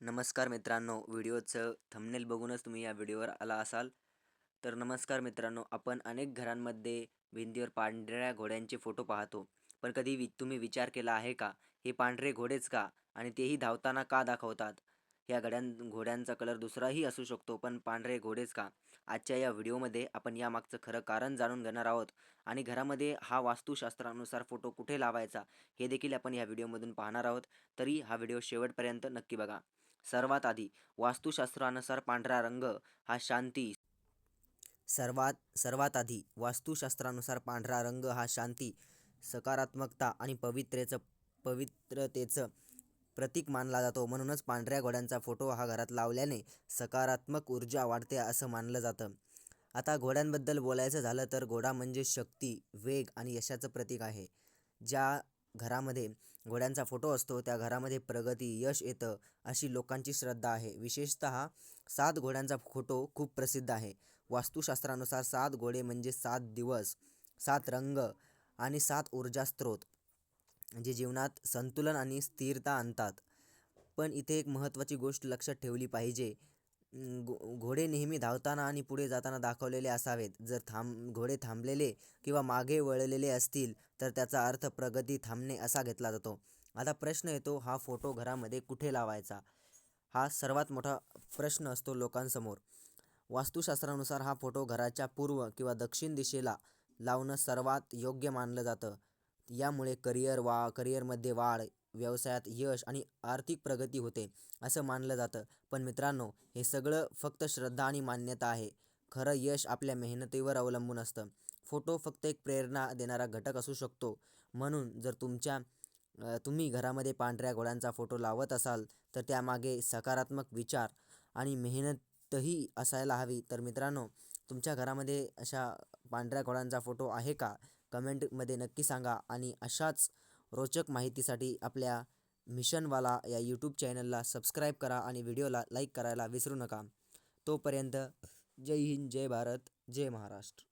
नमस्कार मित्रांनो, व्हिडिओचं थंबनेल बघूनच तुम्ही या व्हिडिओवर आला असाल. तर नमस्कार मित्रांनो, आपण अनेक घरांमध्ये भिंतीवर पांढऱ्या घोड्यांचे फोटो पाहतो. पण कधी तुम्ही विचार केला आहे का, हे पांढरे घोडेच का? आणि तेही धावताना का दाखवतात? या घोड्यांचा कलर दुसराही असू शकतो, पण पांढरे घोडेच का? आजच्या या व्हिडिओमध्ये आपण यामागचं खरं कारण जाणून घेणार आहोत आणि घरामध्ये हा वास्तुशास्त्रानुसार फोटो कुठे लावायचा, हे देखील आपण या व्हिडिओमधून पाहणार आहोत. तरी हा व्हिडिओ शेवटपर्यंत नक्की बघा. सर्वात आधी वास्तुशास्त्रानुसार पांढरा रंग हा शांती सर्वात सर्वात आधी वास्तुशास्त्रानुसार पांढरा रंग हा शांती, सकारात्मकता आणि पवित्रतेचं प्रतीक मानला जातो. म्हणूनच पांढऱ्या घोड्यांचा फोटो हा घरात लावल्याने सकारात्मक ऊर्जा वाढते असं मानलं जातं. आता घोड्यांबद्दल बोलायचं झालं तर घोडा म्हणजे शक्ती, वेग आणि यशाचं प्रतीक आहे. ज्या घरामध्ये घोड्यांचा फोटो असतो त्या घरामध्ये प्रगती, यश येतं अशी लोकांची श्रद्धा आहे. विशेषतः 7 घोड्यांचा फोटो खूप प्रसिद्ध आहे. वास्तुशास्त्रानुसार 7 घोडे म्हणजे 7 दिवस, 7 रंग आणि 7 ऊर्जा स्रोत, जे जीवनात संतुलन आणि स्थिरता आणतात. पण इथे एक महत्त्वाची गोष्ट लक्षात ठेवली पाहिजे. घोडे नेहमी धावताना आणि पुढे जाताना दाखवलेले असावेत. जर घोडे थांबलेले किंवा मागे वळलेले असतील तर त्याचा अर्थ प्रगती थांबणे असा घेतला जातो. आता प्रश्न येतो, हा फोटो घरामध्ये कुठे लावायचा? हा सर्वात मोठा प्रश्न असतो लोकांसमोर. वास्तुशास्त्रानुसार हा फोटो घराच्या पूर्व किंवा दक्षिण दिशेला लावणं सर्वात योग्य मानलं जातं. यामुळे करिअरमध्ये वाढ, व्यवसायात यश आणि आर्थिक प्रगती होते असं मानलं जातं. पण मित्रांनो, हे सगळं फक्त श्रद्धा आणि मान्यता आहे. खरं यश आपल्या मेहनतीवर अवलंबून असतं. फोटो फक्त एक प्रेरणा देणारा घटक असू शकतो. म्हणून जर तुम्ही घरामध्ये पांढऱ्या घोड्यांचा फोटो लावत असाल तर त्यामागे सकारात्मक विचार आणि मेहनतही असायला हवी. तर मित्रांनो, तुमच्या घरामध्ये अशा पांढऱ्या घोड्यांचा फोटो आहे का? कमेंटमध्ये नक्की सांगा आणि अशाच रोचक माहितीसाठी आपल्या मिशनवाला या यूट्यूब चॅनलला सबस्क्राईब करा आणि व्हिडिओला लाईक करायला विसरू नका. तोपर्यंत जय हिंद, जय भारत, जय महाराष्ट्र.